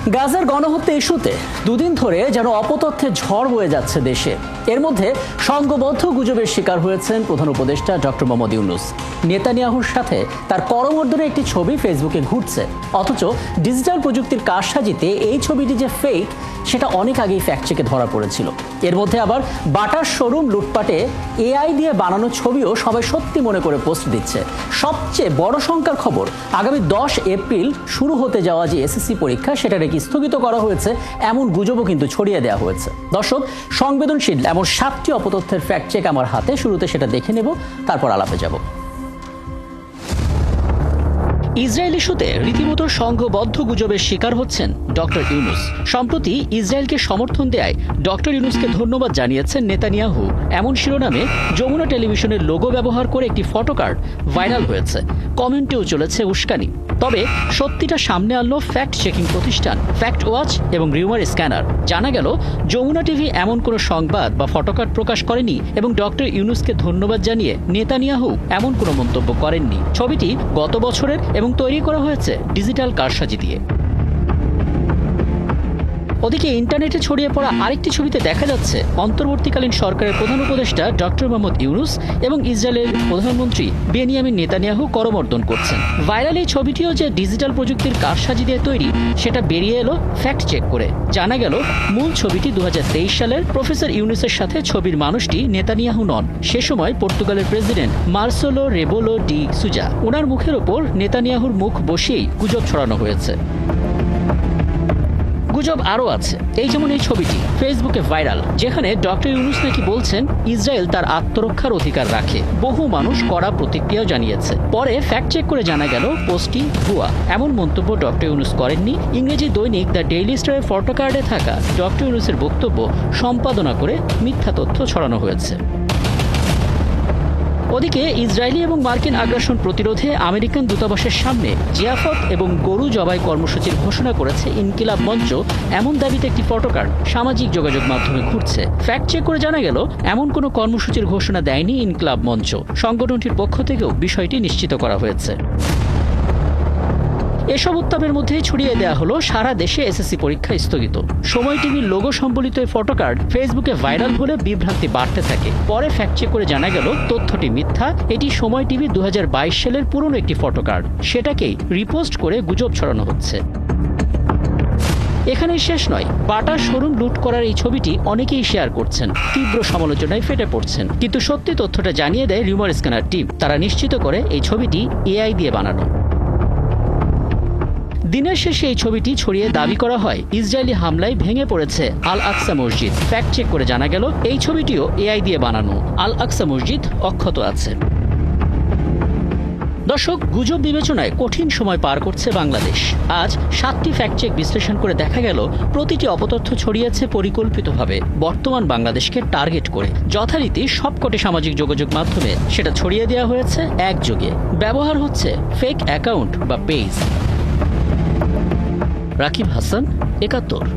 গাজার গণহত্যা ইস্যুতে দুদিন ধরে যেন অপতথ্যের ঝড় বয়ে যাচ্ছে দেশে। এর মধ্যে সংঘবদ্ধ গুজবের শিকার হয়েছেন প্রধান উপদেষ্টা ডক্টর মোহাম্মদ ইউনূস। নেতানিয়াহুর সাথে তার করমর্দনের একটি ছবি ফেসবুকে ঘুরছে, অথচ ডিজিটাল প্রযুক্তির কারসাজিতে এই ছবিটি যে ফেক সেটা অনেক আগেই ফ্যাক্ট চেকে ধরা পড়েছিল। এর মধ্যে আবার বাটার শোরুম লুটপাটে এআই দিয়ে বানানো ছবিও সবাই সত্যি মনে করে পোস্ট দিচ্ছে। সবচেয়ে বড় শঙ্কার খবর, আগামী 10 এপ্রিল শুরু হতে যাওয়া যে এসএসসি পরীক্ষা সেটা নাকি স্থগিত করা হয়েছে, এমন গুজবও কিন্তু ছড়িয়ে দেওয়া হয়েছে। দর্শক, সংবেদনশীল এমন 7টি অপতথ্যের ফ্যাক্ট চেক আমার হাতে, শুরুতে সেটা দেখে নেব, তারপর আলাপে যাব। ইসরায়েল ইস্যুতে রীতিমতো সংঘবদ্ধ গুজবের শিকার হচ্ছেন ডক্টর ইউনূস। সম্প্রতি ইসরায়েলকে সমর্থন দেয়ায় ডক্টর ইউনূসকে ধন্যবাদ জানিয়েছেন নেতানিয়াহু, এমন শিরোনামে যমুনা টেলিভিশনের লোগো ব্যবহার করে একটি ফটোকার্ড ভাইরাল হয়েছে। কমেন্টেও চলেছে উস্কানি। তবে সত্যিটা সামনে আনলো ফ্যাক্ট চেকিং প্রতিষ্ঠান ফ্যাক্ট ওয়াচ এবং রিউমার স্ক্যানার। জানা গেল যমুনা টিভি এমন কোনো সংবাদ বা ফটোকার্ড প্রকাশ করেনি এবং ডক্টর ইউনূসকে ধন্যবাদ জানিয়ে নেতানিয়াহু এমন কোনো মন্তব্য করেননি। ছবিটি গত বছরের এবং তৈরি করা হয়েছে ডিজিটাল কারসাজি দিয়ে। ওদিকে ইন্টারনেটে ছড়িয়ে পড়া আরেকটি ছবিতে দেখা যাচ্ছে অন্তর্বর্তীকালীন সরকারের প্রধান উপদেষ্টা ডক্টর মোহাম্মদ ইউনূস এবং ইসরায়েলের প্রধানমন্ত্রী বেনিয়ামিন নেতানিয়াহু করমর্দন করছেন। ভাইরাল এই ছবিটিও যে ডিজিটাল প্রযুক্তির কারসাজি দিয়ে তৈরি সেটা বেরিয়ে এলো ফ্যাক্ট চেক করে। জানা গেল মূল ছবিটি 2023 সালের প্রফেসর ইউনূসের সাথে ছবির মানুষটি নেতানিয়াহু নন। সে সময় পর্তুগালের প্রেসিডেন্ট মার্সেলো রেবোলো ডি সুজা। ওনার মুখের ওপর নেতানিয়াহুর মুখ বসিয়েই গুজব ছড়ানো হয়েছে। গুজব আরও আছে, এই যেমন এই ছবিটি ফেসবুকে ভাইরাল, যেখানে ডক্টর ইউনূস নাকি বলছেন ইসরায়েল তার আত্মরক্ষার অধিকার রাখে। বহু মানুষ কড়া প্রতিক্রিয়াও জানিয়েছে। পরে ফ্যাক্ট চেক করে জানা গেল পোস্টটি ভুয়া। এমন মন্তব্য ডক্টর ইউনূস করেননি। ইংরেজি দৈনিক দ্য ডেইলি স্টারের ফটোকার্ডে থাকা ডক্টর ইউনূসের বক্তব্য সম্পাদনা করে মিথ্যা তথ্য ছড়ানো হয়েছে। ওদিকে ইসরায়েলি এবং মার্কিন আগ্রাসন প্রতিরোধে আমেরিকান দূতাবাসের সামনে জিয়াফত এবং গরু জবাই কর্মসূচির ঘোষণা করেছে ইনকিলাব মঞ্চ, এমন দাবিতে একটি ফটোকার্ড সামাজিক যোগাযোগ মাধ্যমে ঘুরছে। ফ্যাক্ট চেক করে জানা গেল এমন কোনো কর্মসূচির ঘোষণা দেয়নি ইনকিলাব মঞ্চ। সংগঠনটির পক্ষ থেকেও বিষয়টি নিশ্চিত করা হয়েছে। এসব উত্তাপের মধ্যেই ছড়িয়ে দেওয়া হলো সারা দেশে এসএসসি পরীক্ষা স্থগিত। সময় টিভির লোগো সম্বলিত এই ফটোকার্ড ফেসবুকে ভাইরাল হলে বিভ্রান্তি বাড়তে থাকে। পরে ফ্যাক্ট চেক করে জানা গেল তথ্যটি মিথ্যা। এটি সময় টিভি 2022 সালের পুরনো একটি ফটোকার্ড। সেটাকেই রিপোস্ট করে গুজব ছড়ানো হচ্ছে। এখানেই শেষ নয়, বাটার শোরুম লুট করার এই ছবিটি অনেকেই শেয়ার করছেন, তীব্র সমালোচনায় ফেটে পড়ছেন। কিন্তু সত্যি তথ্যটা জানিয়ে দেয় রিউমার স্ক্যানার টিম। তারা নিশ্চিত করে এই ছবিটি এআই দিয়ে বানানো। দিনের শেষে এই ছবিটি ছড়িয়ে দাবি করা হয় ইসরায়েলি হামলায় ভেঙে পড়েছে আল আকসা মসজিদ। ফ্যাক্ট চেক করে জানা গেল এই ছবিটিও এআই দিয়ে বানানো। আল আকসা মসজিদ অক্ষত আছে। দর্শক, গুজব বিবেচনায় কঠিন সময় পার করছে বাংলাদেশ। আজ 7টি ফ্যাক্ট চেক বিশ্লেষণ করে দেখা গেল প্রতিটি অপতথ্য ছড়িয়েছে পরিকল্পিতভাবে, বর্তমান বাংলাদেশকে টার্গেট করে। যথারীতি সবকটি সামাজিক যোগাযোগ মাধ্যমে সেটা ছড়িয়ে দেওয়া হয়েছে একযোগে। ব্যবহার হচ্ছে ফেক অ্যাকাউন্ট বা পেজ। রাকিব হাসান, 71।